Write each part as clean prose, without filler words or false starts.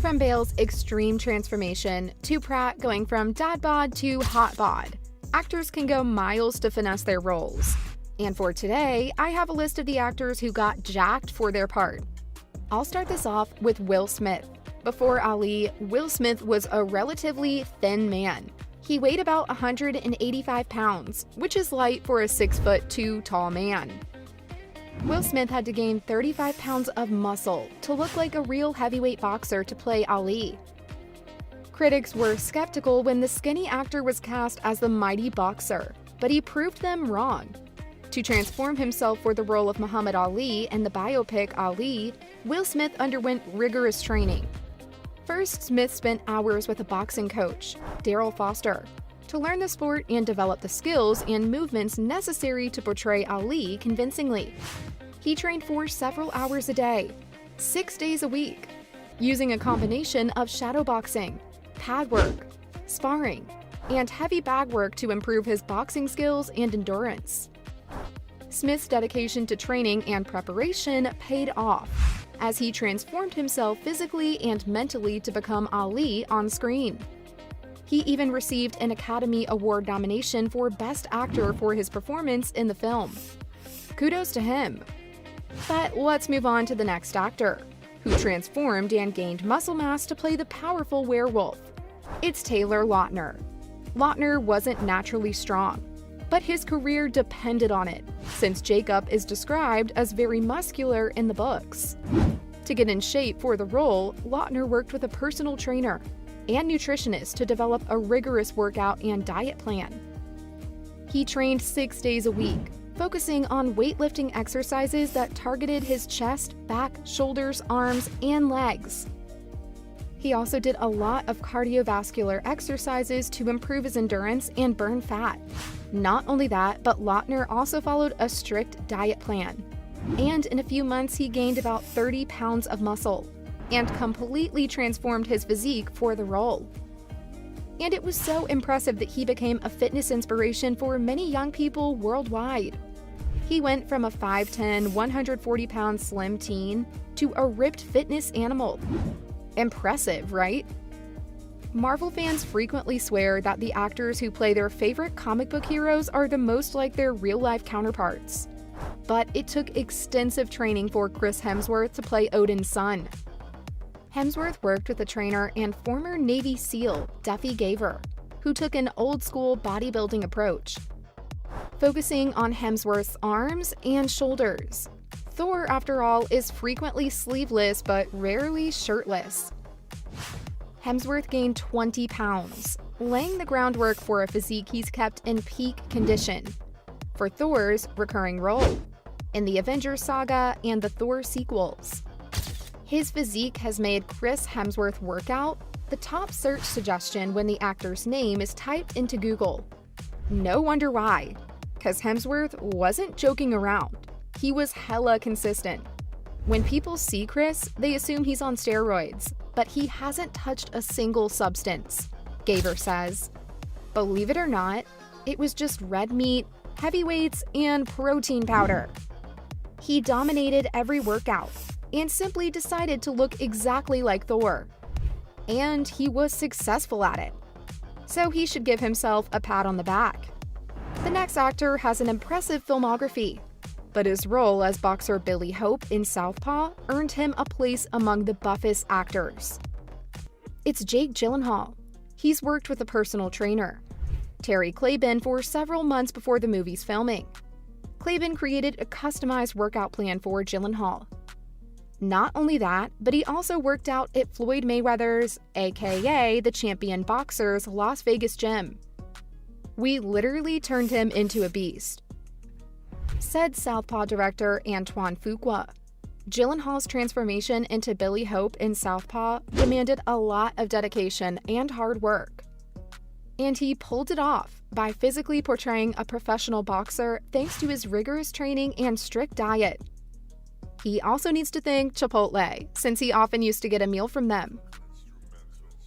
From Bale's extreme transformation to Pratt going from dad bod to hot bod, actors can go miles to finesse their roles. And for today, I have a list of the actors who got jacked for their part. I'll start this off with Will Smith. Before Ali, Will Smith was a relatively thin man. He weighed about 185 pounds, which is light for a 6'2" tall man. Will Smith had to gain 35 pounds of muscle to look like a real heavyweight boxer to play Ali. Critics were skeptical when the skinny actor was cast as the mighty boxer, but he proved them wrong. To transform himself for the role of Muhammad Ali in the biopic Ali, Will Smith underwent rigorous training. First, Smith spent hours with a boxing coach, Daryl Foster, to learn the sport and develop the skills and movements necessary to portray Ali convincingly. He trained for several hours a day, 6 days a week, using a combination of shadowboxing, pad work, sparring, and heavy bag work to improve his boxing skills and endurance. Smith's dedication to training and preparation paid off, as he transformed himself physically and mentally to become Ali on screen. He even received an Academy Award nomination for Best Actor for his performance in the film. Kudos to him. But let's move on to the next actor, who transformed and gained muscle mass to play the powerful werewolf. It's Taylor Lautner. Lautner wasn't naturally strong, but his career depended on it, since Jacob is described as very muscular in the books. To get in shape for the role, Lautner worked with a personal trainer and nutritionist to develop a rigorous workout and diet plan. He trained 6 days a week, focusing on weightlifting exercises that targeted his chest, back, shoulders, arms, and legs. He also did a lot of cardiovascular exercises to improve his endurance and burn fat. Not only that, but Lautner also followed a strict diet plan. And in a few months, he gained about 30 pounds of muscle and completely transformed his physique for the role. And it was so impressive that he became a fitness inspiration for many young people worldwide. He went from a 5'10", 140-pound slim teen to a ripped fitness animal. Impressive, right? Marvel fans frequently swear that the actors who play their favorite comic book heroes are the most like their real-life counterparts. But it took extensive training for Chris Hemsworth to play Odin's son. Hemsworth worked with a trainer and former Navy SEAL, Duffy Gaver, who took an old-school bodybuilding approach, focusing on Hemsworth's arms and shoulders. Thor, after all, is frequently sleeveless but rarely shirtless. Hemsworth gained 20 pounds, laying the groundwork for a physique he's kept in peak condition for Thor's recurring role in the Avengers saga and the Thor sequels. His physique has made Chris Hemsworth workout the top search suggestion when the actor's name is typed into Google. No wonder why, because Hemsworth wasn't joking around. He was hella consistent. When people see Chris, they assume he's on steroids, but he hasn't touched a single substance, Gaver says. Believe it or not, it was just red meat, heavy weights, and protein powder. He dominated every workout and simply decided to look exactly like Thor. And he was successful at it. So he should give himself a pat on the back. The next actor has an impressive filmography, but his role as boxer Billy Hope in Southpaw earned him a place among the buffest actors. It's Jake Gyllenhaal. He's worked with a personal trainer, Terry Claiborne, for several months before the movie's filming. Claiborne created a customized workout plan for Gyllenhaal. Not only that, but he also worked out at Floyd Mayweather's, aka the champion boxer's, Las Vegas gym. We literally turned him into a beast, said Southpaw director Antoine Fuqua. Gyllenhaal's transformation into Billy Hope in Southpaw demanded a lot of dedication and hard work. And he pulled it off by physically portraying a professional boxer thanks to his rigorous training and strict diet. He also needs to thank Chipotle, since he often used to get a meal from them.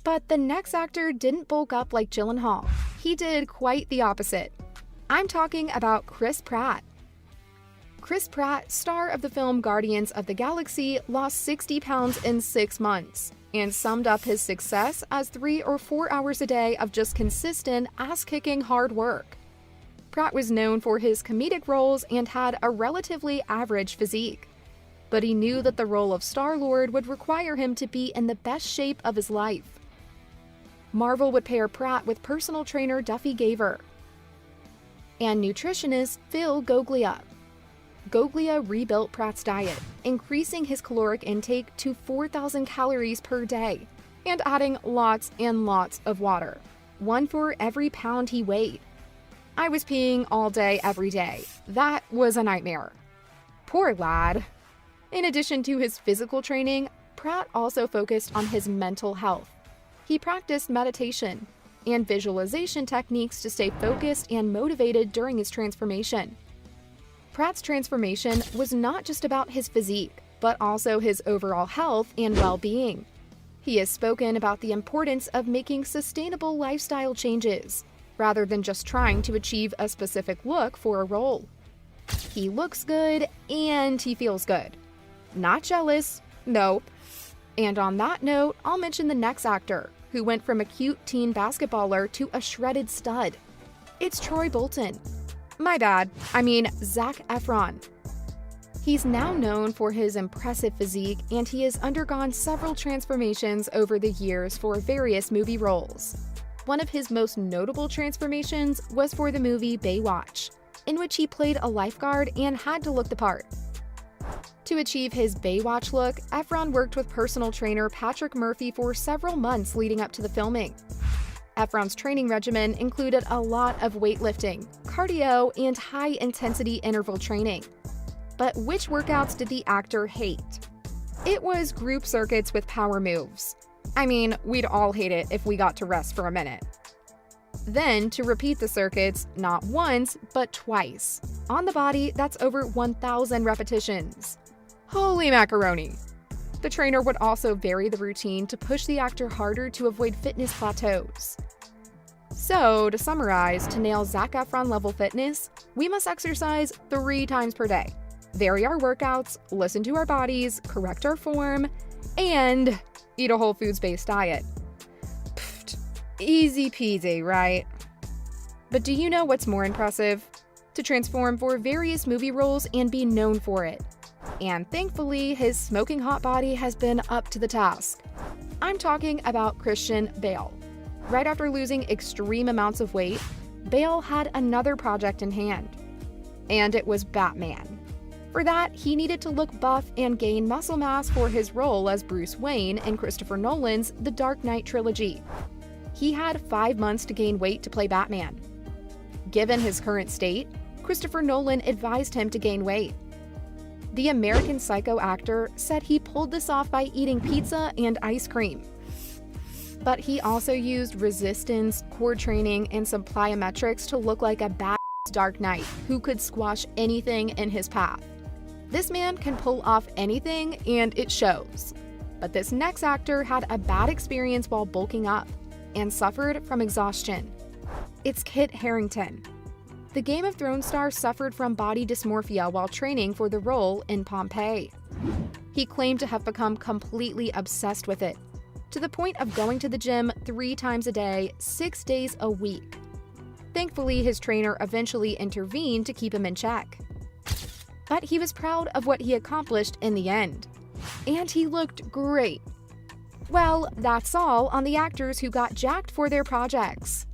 But the next actor didn't bulk up like Gyllenhaal. He did quite the opposite. I'm talking about Chris Pratt. Chris Pratt, star of the film Guardians of the Galaxy, lost 60 pounds in 6 months, and summed up his success as 3 or 4 hours a day of just consistent, ass-kicking hard work. Pratt was known for his comedic roles and had a relatively average physique, but he knew that the role of Star-Lord would require him to be in the best shape of his life. Marvel would pair Pratt with personal trainer Duffy Gaver and nutritionist Phil Goglia. Goglia rebuilt Pratt's diet, increasing his caloric intake to 4,000 calories per day and adding lots and lots of water, 1 for every pound he weighed. I was peeing all day, every day. That was a nightmare. Poor lad. In addition to his physical training, Pratt also focused on his mental health. He practiced meditation and visualization techniques to stay focused and motivated during his transformation. Pratt's transformation was not just about his physique, but also his overall health and well-being. He has spoken about the importance of making sustainable lifestyle changes, rather than just trying to achieve a specific look for a role. He looks good and he feels good. Not jealous, nope. And on that note, I'll mention the next actor, who went from a cute teen basketballer to a shredded stud. It's Troy Bolton. My bad, I mean Zac Efron. He's now known for his impressive physique, and he has undergone several transformations over the years for various movie roles. One of his most notable transformations was for the movie Baywatch, in which he played a lifeguard and had to look the part. To achieve his Baywatch look, Efron worked with personal trainer Patrick Murphy for several months leading up to the filming. Efron's training regimen included a lot of weightlifting, cardio, and high-intensity interval training. But which workouts did the actor hate? It was group circuits with power moves. I mean, we'd all hate it if we got to rest for a minute. Then, to repeat the circuits, not once, but twice. On the body, that's over 1,000 repetitions. Holy macaroni! The trainer would also vary the routine to push the actor harder to avoid fitness plateaus. So, to summarize, to nail Zac Efron level fitness, we must exercise 3 times per day, vary our workouts, listen to our bodies, correct our form, and eat a whole foods-based diet. Pfft, easy peasy, right? But do you know what's more impressive? To transform for various movie roles and be known for it. And thankfully, his smoking hot body has been up to the task. I'm talking about Christian Bale. Right after losing extreme amounts of weight, Bale had another project in hand. And it was Batman. For that, he needed to look buff and gain muscle mass for his role as Bruce Wayne in Christopher Nolan's The Dark Knight trilogy. He had 5 months to gain weight to play Batman. Given his current state, Christopher Nolan advised him to gain weight. The American Psycho actor said he pulled this off by eating pizza and ice cream. But he also used resistance, core training, and some plyometrics to look like a badass Dark Knight who could squash anything in his path. This man can pull off anything, and it shows. But this next actor had a bad experience while bulking up and suffered from exhaustion. It's Kit Harington. The Game of Thrones star suffered from body dysmorphia while training for the role in Pompeii. He claimed to have become completely obsessed with it, to the point of going to the gym 3 times a day, 6 days a week. Thankfully, his trainer eventually intervened to keep him in check. But he was proud of what he accomplished in the end. And he looked great. Well, that's all on the actors who got jacked for their projects.